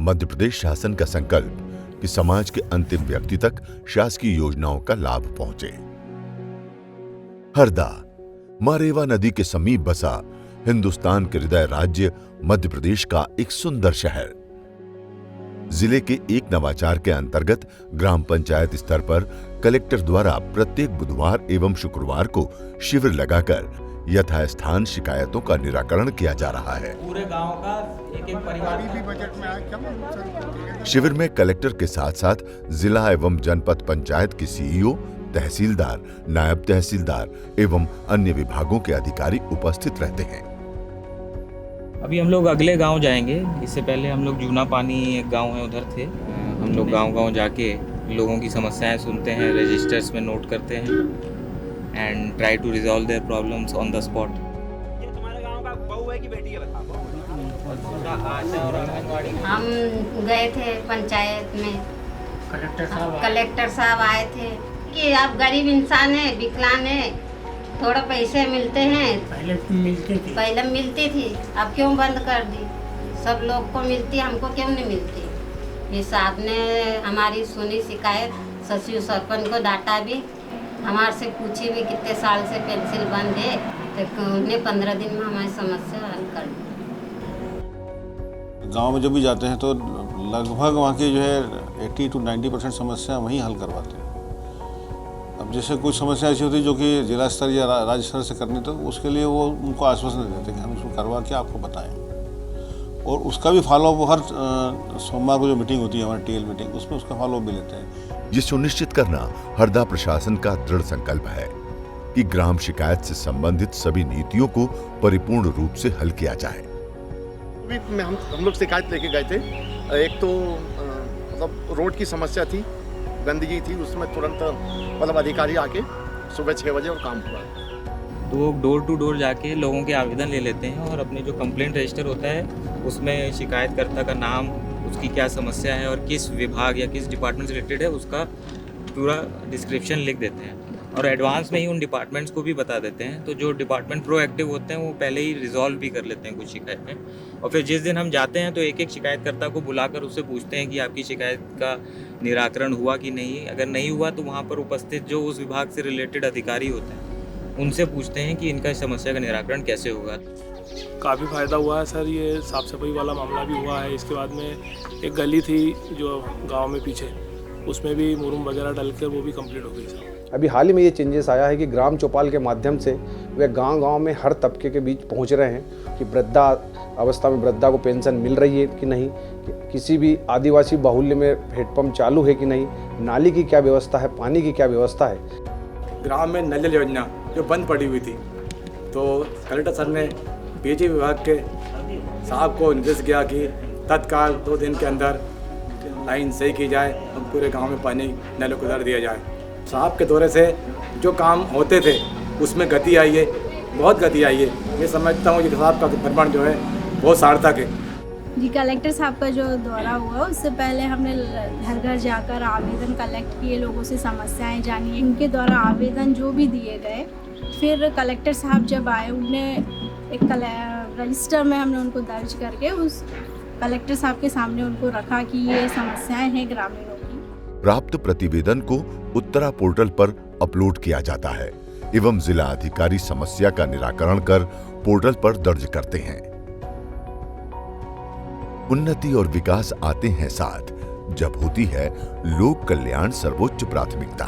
मध्य प्रदेश शासन का संकल्प कि समाज के अंतिम व्यक्ति तक शासकीय योजनाओं का लाभ पहुंचे। हरदा, मारेवा नदी के समीप बसा हिंदुस्तान के हृदय राज्य मध्य प्रदेश का एक सुंदर शहर। जिले के एक नवाचार के अंतर्गत ग्राम पंचायत स्तर पर कलेक्टर द्वारा प्रत्येक बुधवार एवं शुक्रवार को शिविर लगाकर यथास्थान शिकायतों का निराकरण किया जा रहा है। पूरे गांव का एक परिवार भी बजट में शिविर में कलेक्टर के साथ साथ जिला एवं जनपद पंचायत के सीईओ, तहसीलदार, नायब तहसीलदार एवं अन्य विभागों के अधिकारी उपस्थित रहते हैं। अभी हम लोग अगले गांव जाएंगे। इससे पहले हम लोग जूना पानी एक गांव है, उधर थे। हम लोग गांव-गांव जाके लोगों की समस्याएं सुनते हैं, रजिस्टर्स में नोट करते हैं and try to resolve their problems on the spot. ये तुम्हारे गांव का बहू है कि बेटी है, बताओ। हम गए थे पंचायत में, कलेक्टर साहब आए थे कि आप गरीब इंसान है, विकलांग है, थोड़ा पैसे मिलते हैं। पहले मिलती थी, अब क्यों बंद कर दी? सब लोग को मिलती, हमको क्यों नहीं मिलती? फिर साहब ने हमारी सुनी शिकायत, सचिव सरपंच को डांटा भी, हमारे से पूछी भी कितने साल से पेंसिल बंद है, तो उन्हें 15 दिन में हमारी समस्या हल कर दी। गांव में जब भी जाते हैं तो लगभग वहाँ की जो है 80 to 90% समस्या वहीं हल करवाते हैं। अब जैसे कुछ समस्या ऐसी होती है जो कि जिला स्तर या राज्य स्तर से करनी, तो उसके लिए वो उनको आश्वासन देते हैं कि हम उसको करवा के आपको बताएं, और उसका भी फॉलोअप हर सोमवार को जो मीटिंग होती है हमारी टीएल मीटिंग, उसमें उसका फॉलोअप भी लेते हैं। ये सुनिश्चित करना हरदा प्रशासन का दृढ़ संकल्प है कि ग्राम शिकायत से संबंधित सभी नीतियों को परिपूर्ण रूप से हल किया जाए। हम लोग शिकायत लेके गए थे। एक तो मतलब रोड की समस्या थी, गंदगी थी, उसमें तुरंत मतलब अधिकारी आके सुबह 6 बजे और काम हुआ। तो वो डोर टू डोर जाके लोगों के आवेदन ले लेते हैं और अपने जो कंप्लेंट रजिस्टर होता है उसमें शिकायतकर्ता का नाम, उसकी क्या समस्या है और किस विभाग या किस डिपार्टमेंट से रिलेटेड है उसका पूरा डिस्क्रिप्शन लिख देते हैं और एडवांस में ही उन डिपार्टमेंट्स को भी बता देते हैं। तो जो डिपार्टमेंट प्रोएक्टिव होते हैं वो पहले ही रिजॉल्व भी कर लेते हैं कुछ शिकायतें, और फिर जिस दिन हम जाते हैं तो एक एक शिकायतकर्ता को बुलाकर उससे पूछते हैं कि आपकी शिकायत का निराकरण हुआ कि नहीं। अगर नहीं हुआ तो वहाँ पर उपस्थित जो उस विभाग से रिलेटेड अधिकारी होते हैं उनसे पूछते हैं कि इनका समस्या का निराकरण कैसे होगा। काफ़ी फ़ायदा हुआ है सर, ये साफ़ सफाई वाला मामला भी हुआ है। इसके बाद में एक गली थी जो गांव में पीछे, उसमें भी मुरुम वगैरह डल कर वो भी कंप्लीट हो गई सर। अभी हाल ही में ये चेंजेस आया है कि ग्राम चौपाल के माध्यम से वे गांव-गांव में हर तबके के बीच पहुंच रहे हैं कि वृद्धा अवस्था में वृद्धा को पेंशन मिल रही है कि नहीं, किसी भी आदिवासी बाहुल्य में हेडपम्प चालू है कि नहीं, नाली की क्या व्यवस्था है, पानी की क्या व्यवस्था है। ग्राम में नल जल योजना जो बंद पड़ी हुई थी, तो कलेक्टर सर ने पीएचई विभाग के साहब को निर्देश किया कि तत्काल 2 दिन के अंदर लाइन सही की जाए और पूरे गांव में पानी नलों को दर दिया जाए। साहब के दौरे से जो काम होते थे उसमें गति आई है, बहुत गति आई है। मैं समझता हूँ कि साहब का परिमाण जो है बहुत सार्थक है। जी, कलेक्टर साहब का जो दौरा हुआ उससे पहले हमने घर घर जाकर आवेदन कलेक्ट किए, लोगों से समस्याएं जानी, उनके द्वारा आवेदन जो भी दिए गए। फिर कलेक्टर साहब जब आए उनने एक रजिस्टर में हमने उनको दर्ज करके उस कलेक्टर साहब के सामने उनको रखा कि ये समस्याएं हैं ग्रामीणों की। प्राप्त प्रतिवेदन को उत्तरा पोर्टल पर अपलोड किया जाता है एवं जिला अधिकारी समस्या का निराकरण कर पोर्टल पर दर्ज करते हैं। उन्नति और विकास आते हैं साथ जब होती है लोक कल्याण सर्वोच्च प्राथमिकता।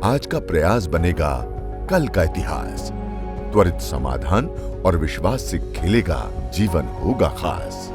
आज का प्रयास बनेगा कल का इतिहास। त्वरित समाधान और विश्वास से खिलेगा जीवन होगा खास।